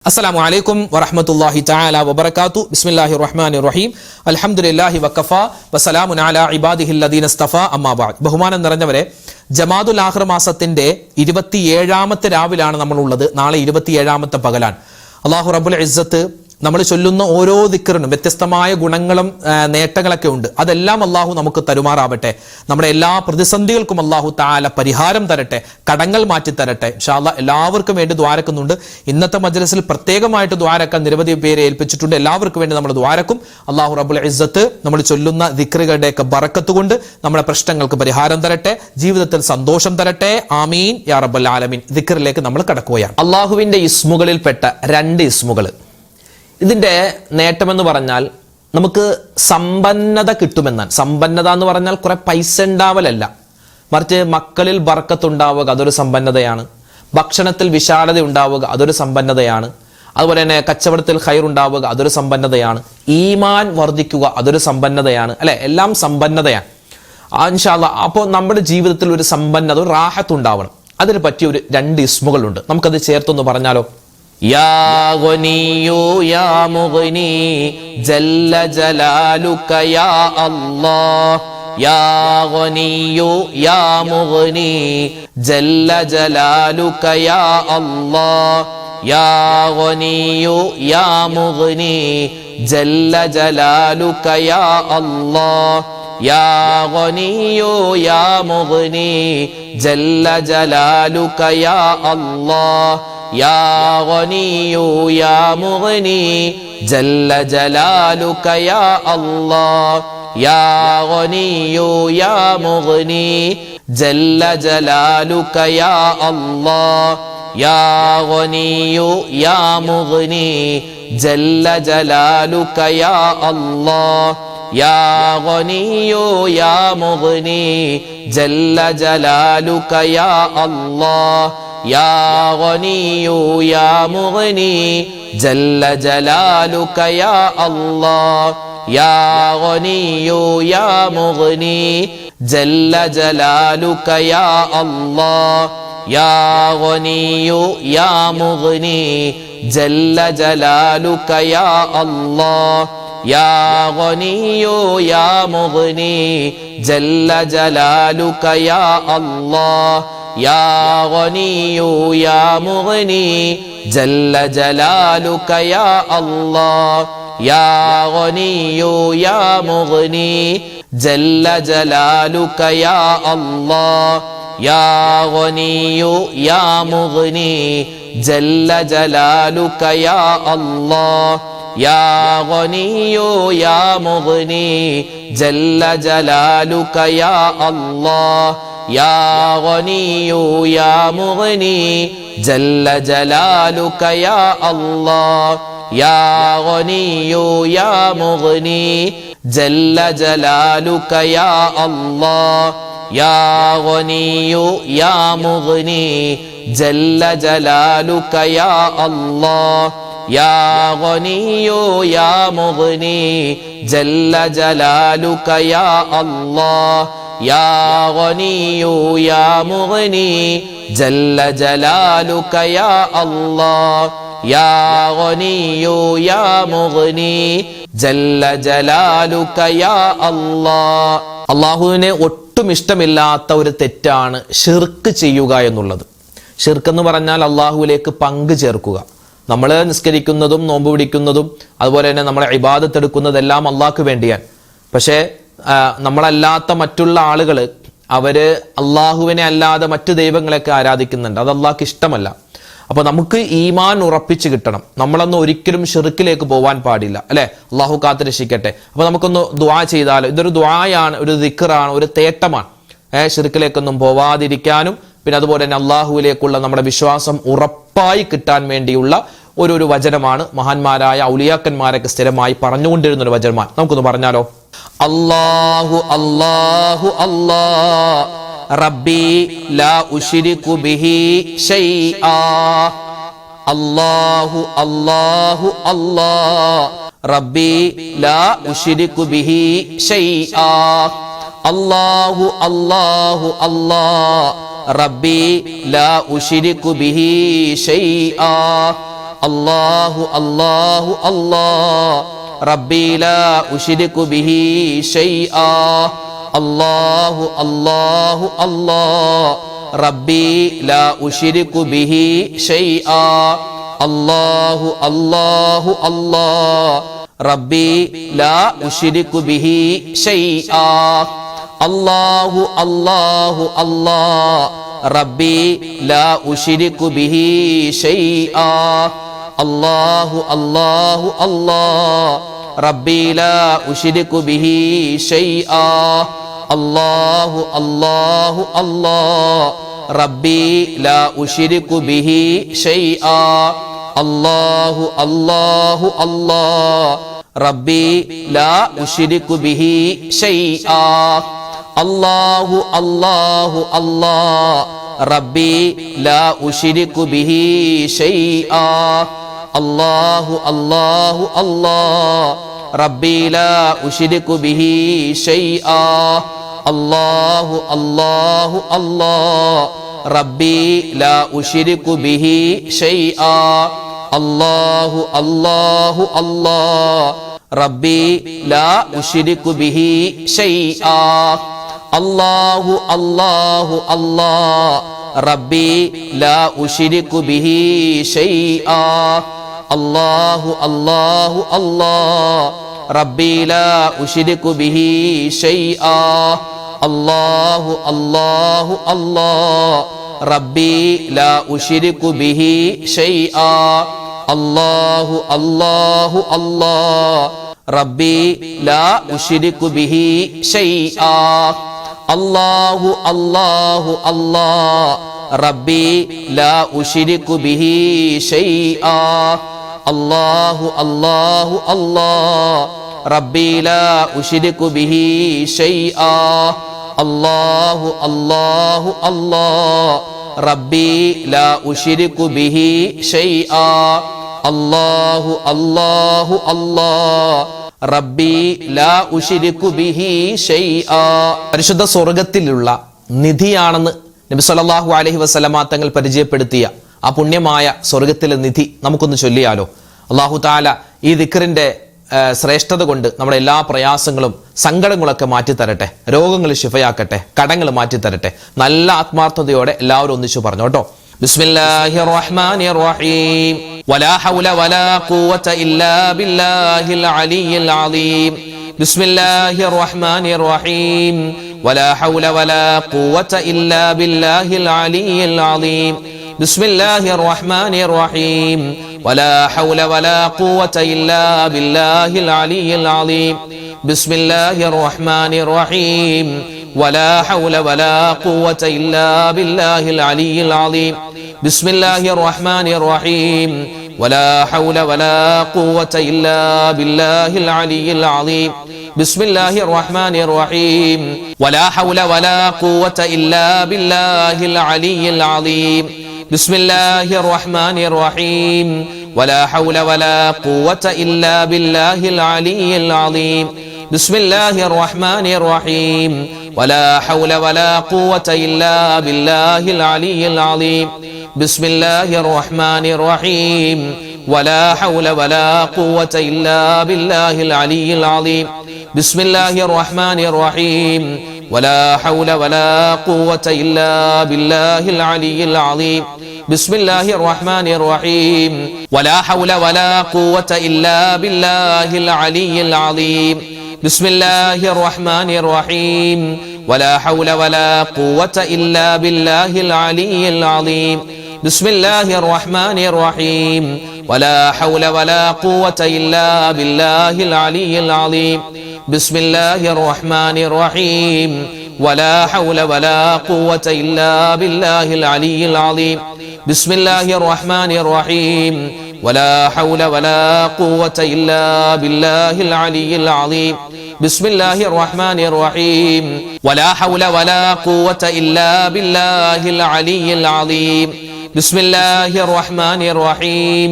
അസ്സലാമു അലൈക്കും വറഹ്മത്തുള്ളാഹി തആല വബറകാതുഹു. ബിസ്മില്ലാഹിർ റഹ്മാനിർ റഹീം. അൽഹംദുലില്ലാഹി വഖഫാ വസലാമുൻ അലാ ഇബാദിഹിൽ ലദീന ഇസ്തഫാ അമ്മാ ബഅദ്. ബഹുമാനം നിറഞ്ഞവരെ, ജമാദുൽ ആഖിർ മാസത്തിന്റെ 27ാമത്തെ രാവിലാണ് നമ്മളുള്ളത്. നാളെ 27ാമത്തെ പകലാണ്. അല്ലാഹു റബ്ബുൽ ഇസ്സത്ത് നമ്മൾ ചൊല്ലുന്ന ഓരോ ദിക്റിനും വ്യത്യസ്തമായ ഗുണങ്ങളും നേട്ടങ്ങളൊക്കെ ഉണ്ട്. അതെല്ലാം അള്ളാഹു നമുക്ക് തരുമാറാവട്ടെ. നമ്മുടെ എല്ലാ പ്രതിസന്ധികൾക്കും അള്ളാഹു തആല പരിഹാരം തരട്ടെ, കടങ്ങൾ മാറ്റി തരട്ടെ. ഇൻഷാ അല്ലാഹ് എല്ലാവർക്കും വേണ്ടി ദ്വാരക്കുന്നുണ്ട്. ഇന്നത്തെ മജ്ലിസിൽ പ്രത്യേകമായിട്ട് ദ്വാരക്കാൻ നിരവധി പേരെ ഏൽപ്പിച്ചിട്ടുണ്ട്. എല്ലാവർക്കും വേണ്ടി നമ്മൾ ദ്വാരക്കും. അള്ളാഹു റബ്ബുൽ ഇസ്സത്ത് നമ്മൾ ചൊല്ലുന്ന ദിക്റുകളുടെയൊക്കെ ബറക്കത്ത് കൊണ്ട് നമ്മുടെ പ്രശ്നങ്ങൾക്ക് പരിഹാരം തരട്ടെ, ജീവിതത്തിൽ സന്തോഷം തരട്ടെ. ആമീൻ യാ റബ്ബൽ ആലമീൻ. ദിക്റിലേക്ക് നമ്മൾ കടക്കുകയാണ്. അള്ളാഹുവിന്റെ ഇസ്മുകളിൽപ്പെട്ട 2 ഇസ്മുകൾ. ഇതിന്റെ നേട്ടമെന്ന് പറഞ്ഞാൽ നമുക്ക് സമ്പന്നത കിട്ടുമെന്നാണ്. സമ്പന്നത എന്ന് പറഞ്ഞാൽ കുറെ പൈസ ഉണ്ടാവലല്ല, മറിച്ച് മക്കളിൽ ബർക്കത്തുണ്ടാവുക, അതൊരു സമ്പന്നതയാണ്. ഭക്ഷണത്തിൽ വിശാലത ഉണ്ടാവുക, അതൊരു സമ്പന്നതയാണ്. അതുപോലെ തന്നെ കച്ചവടത്തിൽ ഖൈർ ഉണ്ടാവുക, അതൊരു സമ്പന്നതയാണ്. ഈമാൻ വർദ്ധിക്കുക, അതൊരു സമ്പന്നതയാണ്. അല്ലെ, എല്ലാം സമ്പന്നതയാണ് ഇൻഷാ അല്ലാഹ്. അപ്പോൾ നമ്മുടെ ജീവിതത്തിൽ ഒരു സമ്പന്നത, ഒരു റാഹത്ത് ഉണ്ടാവണം. അതിന് പറ്റിയ ഒരു 2 ഇസ്മുകളുണ്ട്. നമുക്കത് ചേർത്തൊന്ന് പറഞ്ഞാലോ? യാ ഗനിയു യാ മുഗ്നി ജല്ല ജലാലുക യാ അല്ലാഹ്. യാ ഗനിയു യാ മുഗ്നി ജല്ല ജലാലുക യാ അല്ലാഹ്. യാ ഗനിയു യാ മുഗ്നി ജല്ല ജലാലുക യാ അല്ലാഹ്. യാ ഗനിയു യാ മുഗ്നി ജല്ല ജലാലുക യാ അല്ലാഹ്. യാ ഗനിയു യാ മുഗ്നി ജല്ല ജലാലുക യാ അല്ലാഹ്. യാ ഗനിയു യാ മുഗ്നി ജല്ല ജലാലുക യാ അല്ലാഹ്. യാ ഗനിയു യാ മുഗ്നി ജല്ല ജലാലുക യാ അല്ലാഹ്. യാ ഗനിയു യാ മുഗ്നി ജല്ല ജലാലുക യാ അല്ലാഹ്. യാ ഗനിയു യാ മുഗ്നി ജല്ല ജലാലുക യാ അല്ലാഹ്. യാ ഗനിയു യാ മുഗ്നി ജല്ല ജലാലുക യാ അല്ലാഹ്. യാ ഗനിയു യാ മുഗ്നി ജല്ല ജലാലുക യാ അല്ലാഹ്. യാ ഗനിയു യാ മുഗ്നി ജല്ല ജലാലുക യാ അല്ലാഹ്. യാ ഗനിയു യാ മുഗ്നി ജല്ല ജലാലുക യാ അല്ലാഹ്. യാ ഗനിയു യാ മുഗ്നി ജല്ല ജലാലുക യാ അല്ലാഹ്. യാ ഗനിയു യാ മുഗ്നി ജല്ല ജലാലുക യാ അല്ലാഹ്. യാ ഗനിയു യാ മുഗ്നി ജല്ല ജലാലുക യാ അല്ലാഹ്. യാ ഗനിയു യാ മുഗ്നി ജല്ല ജലാലുക യാ അല്ലാഹ്. യാ ഗനിയു യാ മുഗ്നി ജല്ല ജലാലുക യാ അല്ലാഹ്. യാ ഗനിയു യാ മുഗ്നി ജല്ല ജലാലുക യാ അല്ലാഹ്. യാ ഗനിയു യാ മുഗ്നി ജല്ല ജലാലുക യാ അല്ലാഹ്. യാ ഗനിയു യാ മുഗ്നി ജല്ല ജലാലുക യാ അല്ലാഹ്. യാ ഗനിയു യാ മുഗ്നി ജല്ല ജലാലുക യാ അല്ലാഹ്. അള്ളാഹുവിനെ ഒട്ടും ഇഷ്ടമില്ലാത്ത ഒരു തെറ്റാണ് ഷിർക്ക് ചെയ്യുക എന്നുള്ളത്. ഷിർക്ക് എന്ന് പറഞ്ഞാൽ അള്ളാഹുവിലേക്ക് പങ്കു ചേർക്കുക. നമ്മൾ നിസ്കരിക്കുന്നതും നോമ്പ് പിടിക്കുന്നതും അതുപോലെ തന്നെ നമ്മളെ ഇബാദത്ത് എടുക്കുന്നതെല്ലാം അള്ളാഹ്ക്ക് വേണ്ടിയാണ്. പക്ഷേ നമ്മളല്ലാത്ത മറ്റുള്ള ആളുകൾ അവര് അള്ളാഹുവിനെ അല്ലാതെ മറ്റു ദൈവങ്ങളെയൊക്കെ ആരാധിക്കുന്നുണ്ട്. അത് അള്ളാഹ്ക്ക് ഇഷ്ടമല്ല. അപ്പൊ നമുക്ക് ഈമാൻ ഉറപ്പിച്ച് കിട്ടണം. നമ്മളൊന്നും ഒരിക്കലും ഷിർക്കിലേക്ക് പോവാൻ പാടില്ല. അല്ലെ, അള്ളാഹു കാത്ത് രക്ഷിക്കട്ടെ. അപ്പൊ നമുക്കൊന്ന് ദുആ ചെയ്താലോ? ഇതൊരു ദുആയാണ്, ഒരു ദിക്റാണ്, ഒരു തേട്ടമാണ്. ഷിർക്കിലേക്കൊന്നും പോവാതിരിക്കാനും പിന്നെ അതുപോലെ തന്നെ അള്ളാഹുവിലേക്കുള്ള നമ്മുടെ വിശ്വാസം ഉറപ്പായി കിട്ടാൻ വേണ്ടിയുള്ള ഒരു വചനമാണ്. മഹാന്മാരായ ഔലിയാക്കന്മാരൊക്കെ സ്ഥിരമായി പറഞ്ഞുകൊണ്ടിരുന്ന ഒരു വചനമാണ്. നമുക്കൊന്ന് പറഞ്ഞാലോ? അല്ലാഹു അല്ലാഹു അല്ലാഹ് റബ്ബി ലാ ഉശ്രികു ബിഹി ശൈആ. അല്ലാഹു അല്ലാഹു അല്ലാഹ് റബ്ബി ലാ ഉശ്രികു ബിഹി ശൈആ. അല്ലാഹു അല്ലാഹു അല്ലാഹ് റബ്ബി ലാ ഉശ്രികു ബിഹി ശൈആ. الله الله الله ربي لا أشرك به شيئا الله الله الله ربي لا أشرك به شيئا الله الله الله ربي لا أشرك به شيئا الله الله الله ربي لا أشرك به شيئا الله الله الله ربي لا أشرك به شيئا الله الله الله ربي لا أشرك به شيئا الله الله الله ربي لا أشرك به شيئا الله الله الله ربي لا أشرك به شيئا الله الله الله ربي لا أشرك به شيئا الله الله الله ربي لا أشرك به شيئا الله الله الله ربي لا أشرك به شيئا الله الله الله ربي لا أشرك به شيئا الله الله الله ربي لا أشرك به شيئا الله الله الله ربي لا أشرك به شيئا الله الله الله ربي لا أشرك به شيئا الله الله الله ربي لا أشرك به شيئا الله الله الله ربي لا أشرك به شيئا الله الله الله ربي لا أشرك به شيئا الله الله الله റബ്ബി ലാ ഉശ്രികു ബിഹി ഷൈആ. പരിശുദ്ധ സ്വർഗത്തിലുള്ള നിധിയാണെന്ന് നബി സല്ലല്ലാഹു അലൈഹി വസല്ലമ തങ്ങൾ പരിചയപ്പെടുത്തിയ ആ പുണ്യമായ സ്വർഗത്തിലെ നിധി നമുക്കൊന്ന് ചൊല്ലിയാലോ. അല്ലാഹു തആല ഈ ദിക്റിന്റെ ശ്രേഷ്ഠത കൊണ്ട് നമ്മുടെ എല്ലാ പ്രയാസങ്ങളും സങ്കടങ്ങളൊക്കെ മാറ്റിത്തരട്ടെ, രോഗങ്ങൾ ശിഫയാക്കട്ടെ, കടങ്ങൾ മാറ്റിത്തരട്ടെ. നല്ല ആത്മാർത്ഥതയോടെ എല്ലാവരും ഒന്നിച്ചു പറഞ്ഞു കേട്ടോ. ബിസ്മില്ലാഹിർ റഹ്മാനിർ റഹീം വലാ ഹൗല വലാ ഖുവത ഇല്ലാ ബില്ലാഹിൽ അലിയിൽ അദീം. ബിസ്മില്ലാഹിർ റഹ്മാനിർ റഹീം വലാ ഹൗല വലാ ഖുവത ഇല്ലാ ബില്ലാഹിൽ അലിയിൽ അദീം. ബിസ്മില്ലാഹിർ റഹ്മാനിർ റഹീം വലാ ഹൗല വലാ ഖുവത ഇല്ലാ ബില്ലാഹിൽ അലിയിൽ അദീം. ബിസ്മില്ലാഹിർ റഹ്മാനിർ റഹീം ولا حول ولا قوة إلا بالله العلي العظيم. بسم الله الرحمن الرحيم ولا حول ولا قوة إلا بالله العلي العظيم. بسم الله الرحمن الرحيم ولا حول ولا قوة إلا بالله العلي العظيم. بسم الله الرحمن الرحيم ولا حول ولا قوة إلا بالله العلي العظيم. بسم الله الرحمن الرحيم ولا حول ولا قوة إلا بالله العلي العظيم. بسم الله الرحمن الرحيم ولا حول ولا قوة إلا بالله العلي العظيم. بسم الله الرحمن الرحيم ولا حول ولا قوة إلا بالله العلي العظيم. بسم الله الرحمن الرحيم ولا حول ولا قوة إلا بالله العلي العظيم. بسم الله الرحمن الرحيم ولا حول ولا قوة إلا بالله العلي العظيم. بسم الله الرحمن الرحيم ولا حول ولا قوة إلا بالله العلي العظيم. بسم الله الرحمن الرحيم ولا حول ولا قوة إلا بالله العلي العظيم. بسم الله الرحمن الرحيم ولا حول ولا قوة إلا بالله العلي العظيم. بسم الله الرحمن الرحيم ولا حول ولا قوة إلا بالله العلي العظيم. بسم الله الرحمن الرحيم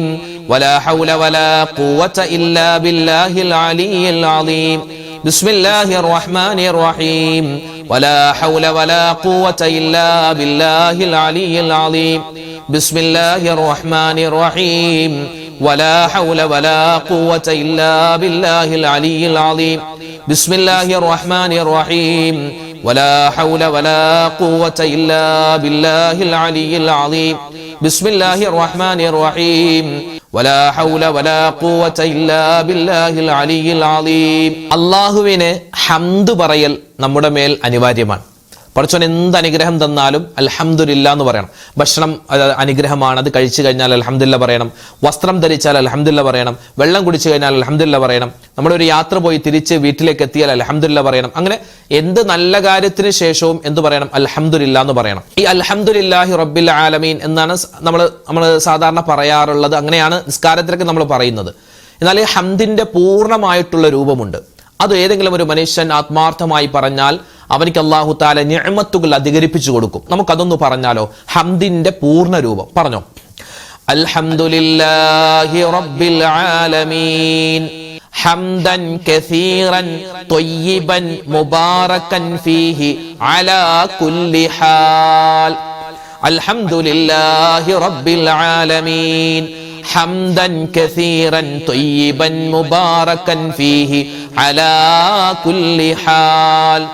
ولا حول ولا قوة إلا بالله العلي العظيم. بسم الله الرحمن الرحيم ولا حول ولا قوة إلا بالله العلي العظيم. ബിസ്മില്ലാഹിർ റഹ്മാനിർ റഹീം വലാ ഹൗല വലാ ഖുവത ഇല്ലാ ബില്ലാഹിൽ അലിയിൽ അലീം. ബിസ്മില്ലാഹിർ റഹ്മാനിർ റഹീം വലാ ഹൗല വലാ ഖുവത ഇല്ലാ ബില്ലാഹിൽ അലിയിൽ അലീം. ബിസ്മില്ലാഹിർ റഹ്മാനിർ റഹീം വലാ ഹൗല വലാ ഖുവത ഇല്ലാ ബില്ലാഹിൽ അലിയിൽ അലീം. അല്ലാഹുവിനെ ഹംദ് പറയൽ നമ്മുടെ മേൽ അനിവാര്യമാണ്. പടച്ചോൻ എന്ത് അനുഗ്രഹം തന്നാലും അൽഹംദുലില്ലാ എന്ന് പറയണം. ഭക്ഷണം അനുഗ്രഹമാണ്, അത് കഴിച്ചു കഴിഞ്ഞാൽ അൽഹംദുലില്ലാ പറയണം. വസ്ത്രം ധരിച്ചാൽ അൽഹംദുലില്ലാ പറയണം. വെള്ളം കുടിച്ചു കഴിഞ്ഞാൽ അൽഹംദുലില്ലാ പറയണം. നമ്മളൊരു യാത്ര പോയി തിരിച്ച് വീട്ടിലേക്ക് എത്തിയാൽ അൽഹംദുലില്ലാ പറയണം. അങ്ങനെ എന്ത് നല്ല കാര്യത്തിന് ശേഷവും എന്ത് പറയണം? അൽഹംദുലില്ലാ എന്ന് പറയണം. ഈ അൽഹംദുലില്ലാഹി റബ്ബിൽ ആലമീൻ എന്നാണ് നമ്മൾ സാധാരണ പറയാറുള്ളത്. അങ്ങനെയാണ് നിസ്കാരത്തിലൊക്കെ നമ്മൾ പറയുന്നത്. എന്നാൽ ഈ ഹംദിന്റെ പൂർണ്ണമായിട്ടുള്ള രൂപമുണ്ട്. അത് ഏതെങ്കിലും ഒരു മനുഷ്യൻ ആത്മാർത്ഥമായി പറഞ്ഞാൽ അവനിക്ക് അല്ലാഹു തആല നിഅമത്തുകൾ അധികരിപ്പിച്ചു കൊടുക്കും. നമുക്കതൊന്ന് പറഞ്ഞാലോ? ഹംദിന്റെ പൂർണ്ണ രൂപം പറഞ്ഞോ. അൽഹംദുലില്ലാഹി റബ്ബിൽ ആലമീൻ ഹംദൻ കസീറൻ ത്വയ്യിബൻ മുബാറകൻ ഫീഹി അലാ കുല്ലി ഹാൽ. അൽഹംദുലില്ലാഹി റബ്ബിൽ ആലമീൻ ഹംദൻ കസീറൻ ത്വയ്യിബൻ മുബാറകൻ ഫീഹി അലാ കുല്ലി ഹാൽ.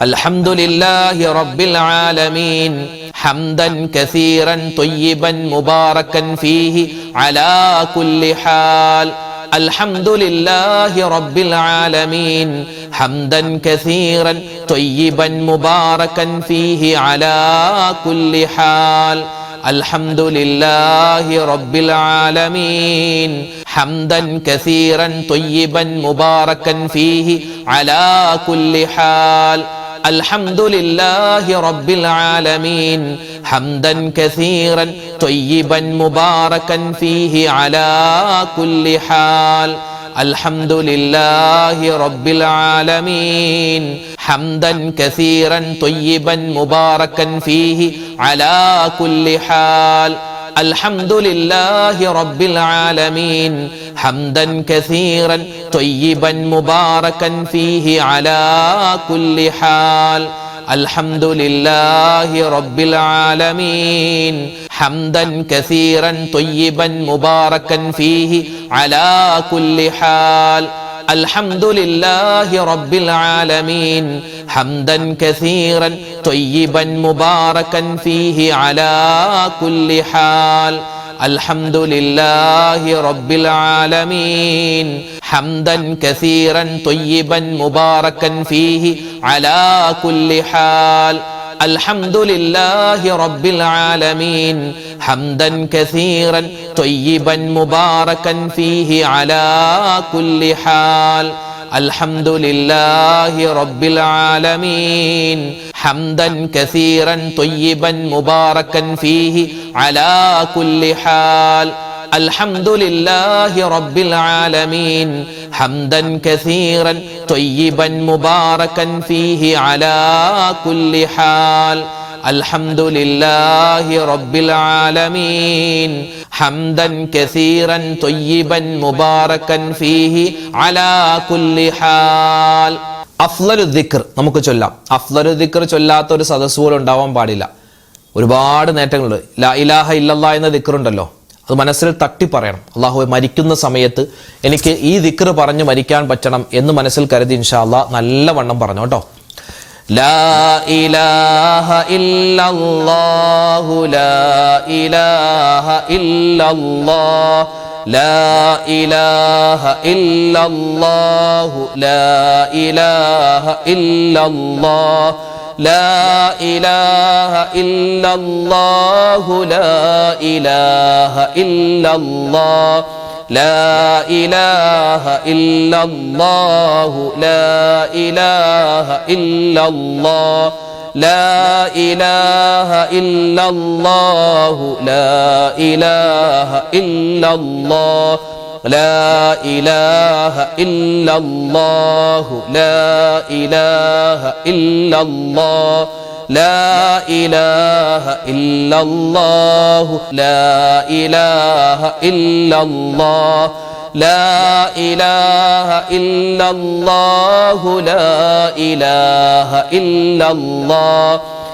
അൽഹംദുലില്ലാഹി റബ്ബിൽ ആലമീൻ ഹംദൻ കസീറൻ ത്വയ്യിബൻ മുബാറകൻ ഫീഹി അലാ കുല്ലി ഹാൽ. അൽഹംദുലില്ലാഹി റബ്ബിൽ ആലമീൻ ഹംദൻ കസീറൻ ത്വയ്യിബൻ മുബാറകൻ ഫീഹി അലാ കുല്ലി ഹാൽ. അൽഹംദുലില്ലാഹി റബ്ബിൽ ആലമീൻ ഹംദൻ കസീറൻ ത്വയ്യിബൻ മുബാറകൻ ഫീഹി അലാ കുല്ലി ഹാൽ. അൽഹംദുലില്ലാഹി റബ്ബിൽ ആലമീൻ ഹംദൻ കസീറൻ ത്വയ്യിബൻ മുബാറകൻ ഫീഹി അലാ കുല്ലി ഹാൽ. അൽഹംദുലില്ലാഹി റബ്ബിൽ ആലമീൻ ഹംദൻ കസീറൻ ത്വയ്യിബൻ മുബാറകൻ ഫീഹി അലാ കുല്ലി ഹാൽ. അൽഹംദുലില്ലാഹി റബ്ബിൽ ആലമീൻ ഹംദൻ കസീറൻ ത്വയ്യിബൻ മുബാറകൻ ഫീഹി അലാ കുല്ലി ഹാൽ. അൽഹംദുലില്ലാഹി റബ്ബിൽ ആലമീൻ ഹംദൻ കസീറൻ ത്വയ്യിബൻ മുബാറകൻ ഫീഹി അലാ കുല്ലി ഹാൽ. അൽഹംദുലില്ലാഹി റബ്ബിൽ ആലമീൻ ഹംദൻ കസീറൻ ത്വയ്യിബൻ മുബാറകൻ ഫീഹി അലാ കുല്ലി ഹാൽ. അൽഹംദുലില്ലാഹി റബ്ബിൽ ആലമീൻ ഹംദൻ കസീറൻ ത്വയ്യിബൻ മുബാറകൻ ഫീഹി അലാ കുല്ലി ഹാൽ. അൽഹംദുലില്ലാഹി റബ്ബിൽ ആലമീൻ ഹംദൻ കസീറൻ ത്വയ്യിബൻ മുബാറകൻ ഫീഹി അലാ കുല്ലി ഹാൽ. അൽഹംദുലില്ലാഹി റബ്ബിൽ ആലമീൻ ഹംദൻ കസീറൻ ത്വയ്യിബൻ മുബാറകൻ ഫീഹി അലാ കുല്ലി ഹാൽ. അൽഹംദുലില്ലാഹി റബ്ബിൽ ആലമീൻ ഹംദൻ കസീറൻ ത്വയ്യിബൻ മുബാറകൻ ഫീഹി അലാ കുല്ലി ഹാൽ. അൽഹംദുലില്ലാഹി റബ്ബിൽ ആലമീൻ ഹംദൻ കസീറൻ ത്വയ്യിബൻ മുബാറകൻ ഫീഹി അലാ കുല്ലി ഹാൽ. അഫ്ളലു ദിക്ർ നമുക്ക് ചൊല്ലാം. അഫ്ളലു ദിക്ർ ചൊല്ലാത്ത ഒരു സദസ്സ് പോലും ഉണ്ടാവാൻ പാടില്ല. ഒരുപാട് നേട്ടങ്ങളുണ്ട്. ലാ ഇലാഹ ഇല്ലല്ലാഹ് എന്ന ദിക്റുണ്ടല്ലോ, അത് മനസ്സിൽ തട്ടി പറയണം. അല്ലാഹുവേ, മരിക്കുന്ന സമയത്ത് എനിക്ക് ഈ ദിക്ർ പറഞ്ഞ് മരിക്കാൻ പറ്റണം എന്ന് മനസ്സിൽ കരുതി ഇൻഷാ അല്ലാഹ് നല്ലവണ്ണം പറഞ്ഞു കേട്ടോ. ലാ ഇലാഹ ഇല്ലല്ലാഹു ലാ ഇലാഹ ഇല്ലല്ലാഹ് ലാ ഇലാഹ ഇല്ലല്ലാഹു ലാ ഇലാഹ ഇല്ലല്ലാഹ് ലാ ഇലാഹ ഇല്ലല്ലാഹു ലാ ഇലാഹ ഇല്ലല്ലാഹ് ലാ ഇലാഹ ഇല്ലല്ലാഹു ലാ ഇലാഹ ഇല്ലല്ലാഹ് ലാ ഇലാഹ ഇല്ലല്ലാഹു ലാ ഇലാഹ ഇല്ലല്ലാഹ് ലാ ഇലാഹ ഇല്ലല്ലാഹു ലാ ഇലാഹ ഇല്ലല്ലാഹ് ലാ ഇലാഹ ഇല്ലല്ലാഹു ലാ ഇലാഹ ഇല്ലല്ലാഹ് ലാ ഇലാഹ ഇല്ലല്ലാഹു ലാ ഇലാഹ ഇല്ലല്ലാഹ്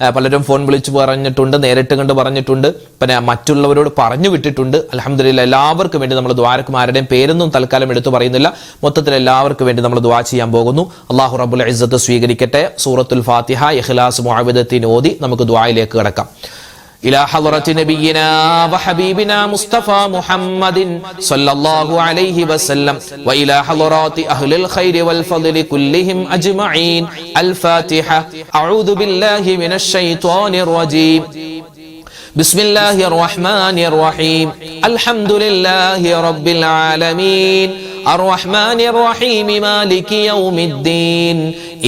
പലരും ഫോൺ വിളിച്ച് പറഞ്ഞിട്ടുണ്ട്, നേരിട്ട് കണ്ട് പറഞ്ഞിട്ടുണ്ട്, പിന്നെ മറ്റുള്ളവരോട് പറഞ്ഞു വിട്ടിട്ടുണ്ട്. അൽഹംദുലില്ലാഹ് എല്ലാവർക്കും വേണ്ടി നമ്മൾ ദുആക്കും ആരുടെയും പേരൊന്നും തൽക്കാലം എടുത്തു പറയുന്നില്ല. മൊത്തത്തിൽ എല്ലാവർക്കും വേണ്ടി നമ്മൾ ദുആ ചെയ്യാൻ പോകുന്നു. അല്ലാഹു റബ്ബുൽ ഇസ്സത്ത് സ്വീകരിക്കട്ടെ. സൂറത്തുൽ ഫാത്തിഹ, ഇഖ്ലാസ്, മുഅവ്വിദത്തീൻ ഓതി നമുക്ക് ദുആയിലേക്ക് കടക്കാം. إلى حضرة نبينا وحبيبنا مصطفى محمد صلى الله عليه وسلم وإلى حضرات أهل الخير والفضل كلهم أجمعين. الفاتحة. أعوذ بالله من الشيطان الرجيم. بسم الله الرحمن الرحيم. الحمد لله رب العالمين الرحمن الرحيم مالك يوم الدين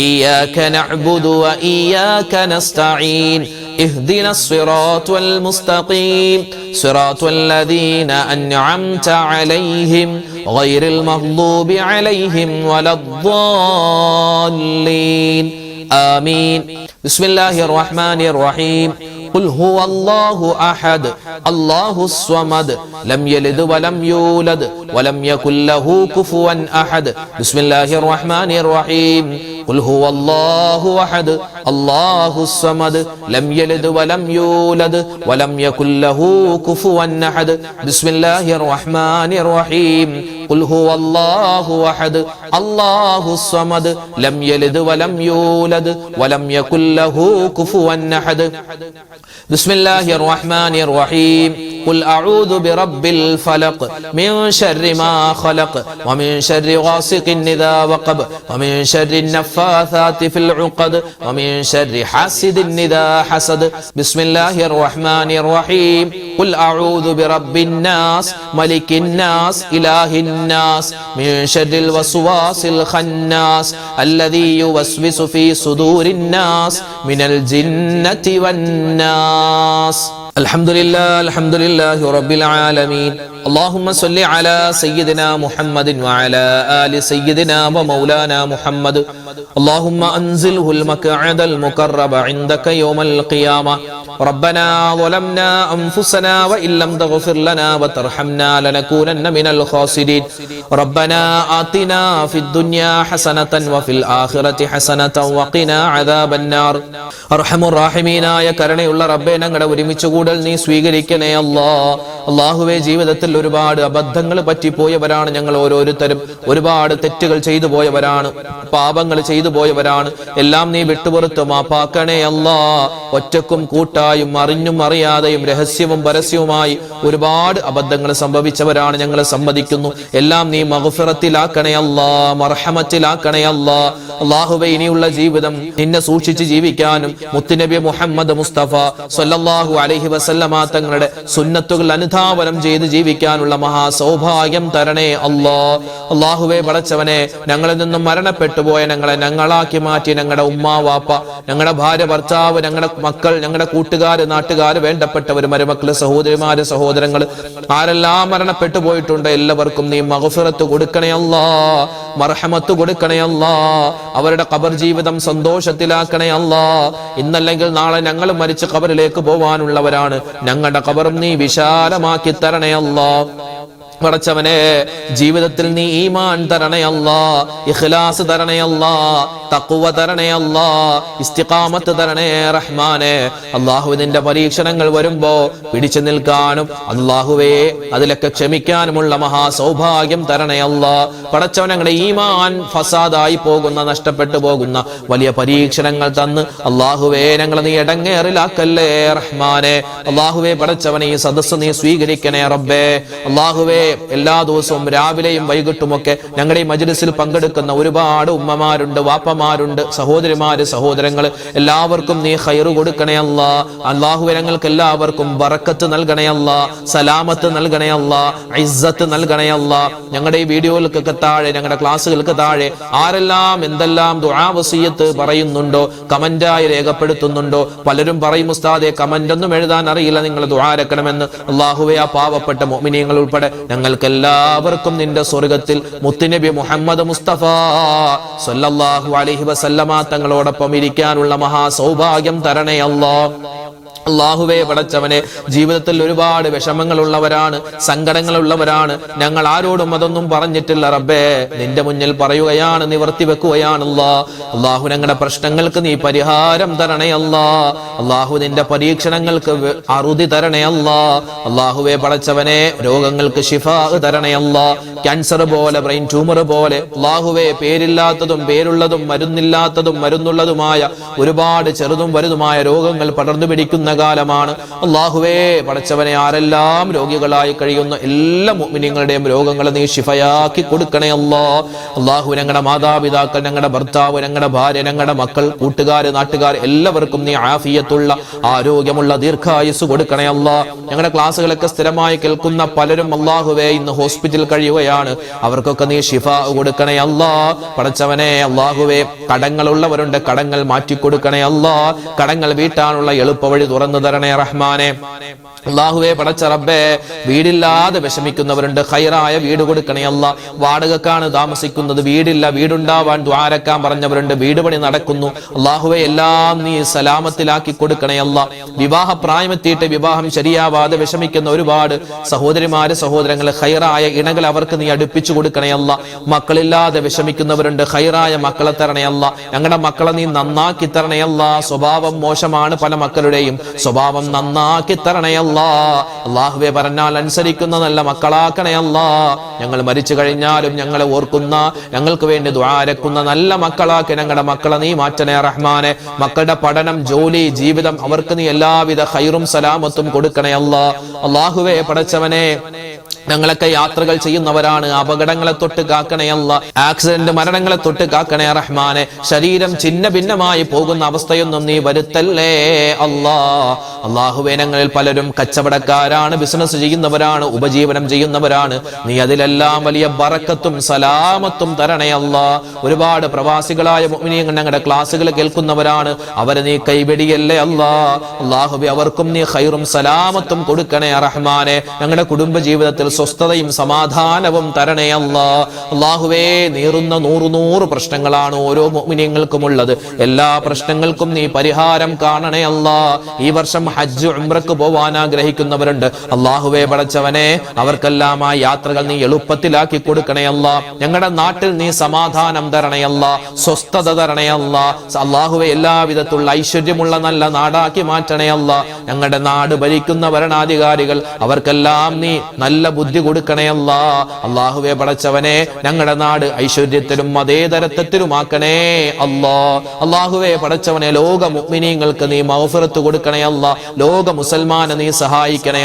إياك نعبد وإياك نستعين اهدنا الصراط المستقيم صراط الذين أنعمت عليهم غير المغضوب عليهم ولا الضالين آمين. بسم الله الرحمن الرحيم. قل هو الله أحد الله الصمد لم يلد ولم يولد ولم يكن له كفوا أحد. بسم الله الرحمن الرحيم. قل هو الله أحد الله الصمد لم يلد ولم يولد ولم يكن له كفوا أحد. بسم الله الرحمن الرحيم. قل هو الله أحد الله الصمد لم يلد ولم يولد ولم يكن له كفوا أحد. بسم الله الرحمن الرحيم. قل أعوذ برب الفلق من شر ما خلق ومن شر غاسق إذا وقب ومن شر النفاثات في العقد ومن شر حاسد إذا حسد. بسم الله الرحمن الرحيم. قل أعوذ برب الناس ملك الناس إله الناس من شر الوسواس الخناس الذي يوسوس في صدور الناس من الجنة والناس. الحمد لله رب العالمين. اللهم صل على سيدنا محمد وعلى آل سيدنا ومولانا محمد. اللهم أنزله المقعد المقرب عندك يوم القيامة. ربنا ظلمنا أنفسنا وإن لم تغفر لنا وترحمنا لنكونن من الخاسرين. ربنا آتنا في الدنيا حسنة وفي الآخرة حسنة وقنا عذاب النار. أرحم الراحمين ആയ കരുണയുള്ള റബ്ബേ, ഞങ്ങളുടെ ഒരുമിച്ച് കൂടൽ നീ സ്വീകരിക്കണേ അല്ലാഹ്. അല്ലാഹുവേ, ജീവിതത്തിൽ ഒരുപാട് അബദ്ധങ്ങൾ പറ്റിപ്പോയവരാണ് ഞങ്ങൾ ഓരോരുത്തരും. ഒരുപാട് തെറ്റുകൾ ചെയ്തു പോയവരാണ്, പാപങ്ങൾ ചെയ്തു പോയവരാണ്. എല്ലാം നീ വിട്ടുപുറത്ത് മാപ്പാക്കണേ അല്ലാഹ്. ഒറ്റക്കും കൂട്ടായും അറിഞ്ഞും അറിയാതെയും രഹസ്യവും പരസ്യവുമായി ഒരുപാട് അബദ്ധങ്ങൾ സംഭവിച്ചവരാണ് ഞങ്ങൾ സമ്മതിക്കുന്നു. എല്ലാം നീ മഗ്ഫിറത്തിലാക്കണേ അല്ലാഹ്, മർഹമത്തിലാക്കണേ അല്ലാഹ്. അല്ലാഹുവേ, ഇനിയുള്ള ജീവിതം നിന്നെ സൂക്ഷിച്ച് ജീവിക്കാനും മുത്തുനബി മുഹമ്മദ് മുസ്തഫ സ്വല്ലല്ലാഹു അലൈഹി വസല്ലമ തങ്ങളുടെ സുന്നത്തുകൾ അനുധാവനം ചെയ്ത് ജീവിക്കാനുള്ള മഹാസൗഭാഗ്യം തരണേ അല്ലാഹ്. അല്ലാഹുവേ, പടച്ചവനെ, ഞങ്ങളിൽ നിന്നും മരണപ്പെട്ടു പോയ ഞങ്ങളെ ഞങ്ങളാക്കി മാറ്റി ഞങ്ങളുടെ ഉമ്മ വാപ്പ, ഞങ്ങളുടെ ഭാര്യ ഭർത്താവ്, ഞങ്ങളുടെ മക്കൾ, ഞങ്ങളുടെ കൂട്ടുകാര്, നാട്ടുകാര്, വേണ്ടപ്പെട്ടവർ, മരുമക്കള്, സഹോദരിമാര്, സഹോദരങ്ങൾ ആരെല്ലാം മരണപ്പെട്ടു പോയിട്ടുണ്ട് എല്ലാവർക്കും നീ മഗ്ഫിറത്ത് കൊടുക്കണേ അല്ലാഹ്, മർഹമത്ത് കൊടുക്കണേ അല്ലാഹ്. അവരുടെ ഖബർ ജീവിതം സന്തോഷത്തിലാക്കണേ അല്ലാഹ്. ഇന്നല്ലെങ്കിൽ നാളെ ഞങ്ങൾ മരിച്ച് ഖബറിലേക്ക് പോവാനുള്ളവരാണ്. ഞങ്ങളുടെ ഖബറും നീ വിശാലമാക്കി തരണേ അല്ലാഹ്. പടച്ചവനെ, ജീവിതത്തിൽ നീ ഈമാൻ തരണേ അല്ലാഹ്, ഇഖ്ലാസ് തരണേ അല്ലാഹ്, തഖ്വ തരണേ അല്ലാഹ്, ഇസ്തിഖാമത്ത് തരണേ റഹ്മാനെ. അല്ലാഹുവേ, നിന്റെ പരീക്ഷണങ്ങൾ വരുമ്പോ പിടിച്ചു നിൽക്കാനും അല്ലാഹുവേ അതിലൊക്കെ ക്ഷമിക്കാനുമുള്ള മഹാസൗഭാഗ്യം തരണേ അല്ലാഹ്. പടച്ചവൻ, ഞങ്ങളുടെ ഈമാൻ ഫസാദായി പോകുന്ന, നഷ്ടപ്പെട്ടു പോകുന്ന വലിയ പരീക്ഷണങ്ങൾ തന്ന് അല്ലാഹുവേ ഞങ്ങളെ നീ ഇടങ്ങേറിലാക്കല്ലേ റഹ്മാനെ. അല്ലാഹുവേ, പടച്ചവനെ, ഈ സദസ്സ് നീ സ്വീകരിക്കണേ റബ്ബേ. അല്ലാഹുവേ, എല്ലാ ദിവസവും രാവിലെയും വൈകിട്ടുമൊക്കെ ഞങ്ങളുടെ ഈ മജ്ലിസിൽ പങ്കെടുക്കുന്ന ഒരുപാട് ഉമ്മമാരുണ്ട്, വാപ്പമാരുണ്ട്, സഹോദരിമാര്, സഹോദരങ്ങൾ, എല്ലാവർക്കും നീ ഖൈറ് കൊടുക്കണേ അല്ലാഹ്. അല്ലാഹുവേ, ഞങ്ങൾക്ക് എല്ലാവർക്കും ബറക്കത്ത് നൽകണേ അല്ലാഹ്, സലാമത്ത് നൽകണേ അല്ലാഹ്, ഇസ്സത്ത് നൽകണേ അല്ലാഹ്. ഞങ്ങളുടെ ഈ വീഡിയോകൾക്ക് താഴെ, ഞങ്ങളുടെ ക്ലാസ്സുകൾക്ക് താഴെ ആരെല്ലാം എന്തെല്ലാം ദുആ വസിയത്ത് പറയുന്നുണ്ടോ, കമന്റായി രേഖപ്പെടുത്തുന്നുണ്ടോ, പലരും പറയും ഉസ്താദേ കമന്റ് ഒന്നും എഴുതാൻ അറിയില്ല, നിങ്ങൾ ദുആ രക്കണമെന്ന്. അല്ലാഹുവേ, ആ പാവപ്പെട്ട മുഅ്മിനീങ്ങൾ ഉൾപ്പെടെ ഞങ്ങൾക്ക് എല്ലാവർക്കും നിന്റെ സ്വർഗത്തിൽ മുത്തുനബി മുഹമ്മദ് മുസ്തഫ സ്വല്ലല്ലാഹു അലൈഹി വസല്ലമ തങ്ങളോടൊപ്പം ഇരിക്കാനുള്ള മഹാസൗഭാഗ്യം തരണേ അല്ലാഹ്. അല്ലാഹുവേ പടച്ചവനെ, ജീവിതത്തിൽ ഒരുപാട് വിഷമങ്ങളുള്ളവരാണ്, സങ്കടങ്ങളുള്ളവരാണ്. ഞങ്ങൾ ആരോടും അതൊന്നും പറഞ്ഞിട്ടില്ല റബ്ബേ. നിന്റെ മുന്നിൽ പറയുകയാണ്, നിവർത്തി വെക്കുകയാണ് അല്ലാഹു. ഞങ്ങളുടെ പ്രശ്നങ്ങൾക്ക് നീ പരിഹാരം തരണേ അല്ലാഹു. നിന്റെ പരീക്ഷണങ്ങൾക്ക് അറുതി തരണേ അല്ലാഹുവേ പടച്ചവനെ, രോഗങ്ങൾക്ക് ശിഫാ തരണേ ക്യാൻസർ പോലെ, ബ്രെയിൻ ട്യൂമർ പോലെ അല്ലാഹുവേ, പേരില്ലാത്തതും പേരുള്ളതും മരുന്നില്ലാത്തതും മരുന്നുള്ളതുമായ ഒരുപാട് ചെറുതും വലുതുമായ രോഗങ്ങൾ പടർന്നു പിടിക്കുന്ന കാലമാണ് അല്ലാഹുവേ പടച്ചവനെ. ആരെല്ലാം രോഗികളായി കഴിയുന്ന എല്ലാ മുഅ്മിനീങ്ങളുടെയും രോഗങ്ങളെ നീ ശിഫയാക്കി കൊടുക്കണേ അല്ലാഹു. ഞങ്ങളുടെ മാതാപിതാക്കൾ, ഞങ്ങളുടെ ഭർത്താവ്, ഞങ്ങളുടെ ഭാര്യ, ഞങ്ങളുടെ മക്കൾ, കൂട്ടുകാര്, നാട്ടുകാർ എല്ലാവർക്കും നീ ആഫിയത്തുള്ള ആരോഗ്യമുള്ള ദീർഘായുസ് കൊടുക്കണേ ഞങ്ങളുടെ ക്ലാസ്സുകളൊക്കെ സ്ഥിരമായി കേൾക്കുന്ന പലരും അല്ലാഹുവേ ഇന്ന് ഹോസ്പിറ്റലിൽ കഴിയുകയാണ്. അവർക്കൊക്കെ നീ ശിഫ കൊടുക്കണേ പടച്ചവനെ. അല്ലാഹുവേ, കടങ്ങളുള്ളവരുണ്ട്, കടങ്ങൾ മാറ്റിക്കൊടുക്കണേ കടങ്ങൾ വീട്ടാനുള്ള എളുപ്പവഴി തുറന്നു തരണേ റഹ്മാനെ. അല്ലാഹുവേ പടച്ച റബ്ബേ, വീടില്ലാതെ വിഷമിക്കുന്നവരുണ്ട്, ഖൈറായ വീട് കൊടുക്കണേ വാടകക്കാണ് താമസിക്കുന്നത്, വീടില്ല, വീടുണ്ടാവാൻ ദ്വാരക്കാൻ പറഞ്ഞവരുണ്ട്, വീട് പണി നടക്കുന്നു. അല്ലാഹുവേ, എല്ലാം നീ സലാമത്തിലാക്കി കൊടുക്കണേ വിവാഹ പ്രായമെത്തിയിട്ട് വിവാഹം ശരിയാവാതെ വിഷമിക്കുന്ന ഒരുപാട് സഹോദരിമാര്, സഹോദരങ്ങൾ, ഖൈറായ ഇണകൾ അവർക്ക് നീ അടുപ്പിച്ചു കൊടുക്കണേ മക്കളില്ലാതെ വിഷമിക്കുന്നവരുണ്ട്, ഖൈറായ മക്കളെ തരണേ ഞങ്ങളുടെ മക്കളെ നീ നന്നാക്കി തരണേ സ്വഭാവം മോശമാണ് പല മക്കളുടെയും, സ്വഭാവം നന്നാക്കി തരണേ അല്ലാഹുവേ, പറഞ്ഞാൽ അനുസരിക്കുന്ന നല്ല മക്കളാക്കണേ ഞങ്ങൾ മരിച്ചു കഴിഞ്ഞാലും ഞങ്ങളെ ഓർക്കുന്ന, ഞങ്ങൾക്ക് വേണ്ടി ദുആരക്കുന്ന നല്ല മക്കളാക്കി ഞങ്ങളുടെ മക്കളെ നീ മാറ്റണേ റഹ്മാനെ. മക്കളുടെ പഠനം, ജോലി, ജീവിതം അവർക്ക് നീ എല്ലാവിധ ഖൈറും സലാമത്തും കൊടുക്കണേ അല്ലാഹുവേ പടച്ചവനെ. ഞങ്ങളൊക്കെ യാത്രകൾ ചെയ്യുന്നവരാണ്, അപകടങ്ങളെ തൊട്ട് കാക്കണേ ആക്സിഡന്റ് മരണങ്ങളെ തൊട്ട് കാക്കണേ റഹ്മാനെ. ശരീരം ഛിന്ന ഭിന്നമായി പോകുന്ന അവസ്ഥയൊന്നും നീ വരുത്തല്ലേ അല്ലാഹുവേ. ഞങ്ങളിൽ പലരും കച്ചവടക്കാരാണ്, ബിസിനസ് ചെയ്യുന്നവരാണ്, ഉപജീവനം ചെയ്യുന്നവരാണ്. നീ അതിലെല്ലാം വലിയ ബറക്കത്തും സലാമത്തും തരണേ ഒരുപാട് പ്രവാസികളായ മുഅ്മിനീങ്ങൾ ഞങ്ങളുടെ ക്ലാസ്സുകൾ കേൾക്കുന്നവരാണ്, അവരെ നീ കൈവെടിയല്ലേ അല്ലാഹുവേ. അവർക്കും നീ ഖൈറും സലാമത്തും കൊടുക്കണേ റഹ്മാനെ. ഞങ്ങളുടെ കുടുംബ ജീവിതത്തിൽ സ്വസ്ഥതയും സമാധാനവും തരണേ അല്ലാഹുവേ. നീറുന്ന നൂറ് പ്രശ്നങ്ങളാണ് ഓരോ മുഅ്മിനീങ്ങൾക്കും ഉള്ളത്. എല്ലാ പ്രശ്നങ്ങൾക്കും നീ പരിഹാരം കാണണേ ഈ വർഷം ഹജ്ജ് ഉംറക്ക് പോവാൻ ആഗ്രഹിക്കുന്നവരുണ്ട് അല്ലാഹുവേ പടച്ചവനെ, അവർക്കെല്ലാം ആ യാത്രകൾ നീ എളുപ്പത്തിലാക്കി കൊടുക്കണേ ഞങ്ങളുടെ നാട്ടിൽ നീ സമാധാനം തരണേ സ്വസ്ഥത തരണേ അല്ലാഹുവേ. എല്ലാവിധത്തിലുള്ള ഐശ്വര്യമുള്ള നല്ല നാടാക്കി മാറ്റണേ ഞങ്ങളുടെ നാട് ഭരിക്കുന്ന ഭരണാധികാരികൾ അവർക്കെല്ലാം നീ നല്ല ബുദ്ധി കൊടുക്കണേ അല്ലാഹുവേ പടച്ചവനെ. ഞങ്ങളുടെ നാട് ഐശ്വര്യത്തിലും മതേതരത്വത്തിലുമാക്കണേ അല്ലാഹുവേ പടച്ചവനെ. ലോക മുഅ്മിനീങ്ങൾക്ക് നീ മഗ്ഫിറത്ത് കൊടുക്കണേ ലോക മുസൽമാനെ നീ സഹായിക്കണേ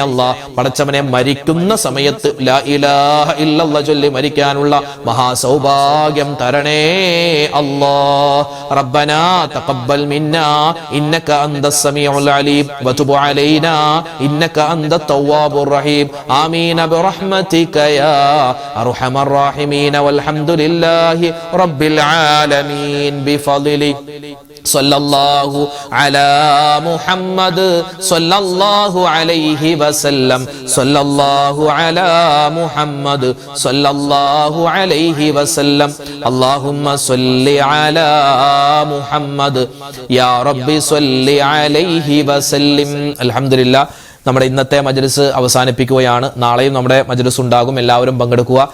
പടച്ചവനെ. മരിക്കുന്ന സമയത്ത് ലാ ഇലാഹ ഇല്ലല്ലാഹ് ചൊല്ലി മരിക്കാനുള്ള മഹാസൗഭാഗ്യം തരണേ റബ്ബനാ തഖബ്ബൽ മിന്നാ ഇന്നക അന്തസ് സമീഉൽ അലീം വതുബ് അലൈനാ ഇന്നക അന്തത് തവ്വാബുർ റഹീം. ആമീൻ برحمتك يا أرحم الراحمين والحمد لله رب العالمين بفضلك صلى الله على محمد صلى الله عليه وسلم صلى الله على محمد صلى الله عليه وسلم اللهم صل على محمد يا رب صل عليه وسلم. الحمد لله. നമ്മുടെ ഇന്നത്തെ മജ്‌ലിസ് അവസാനിപ്പിക്കുകയാണ്. നാളെയും നമ്മുടെ മജ്‌ലിസ് ഉണ്ടാകും, എല്ലാവരും പങ്കെടുക്കുക.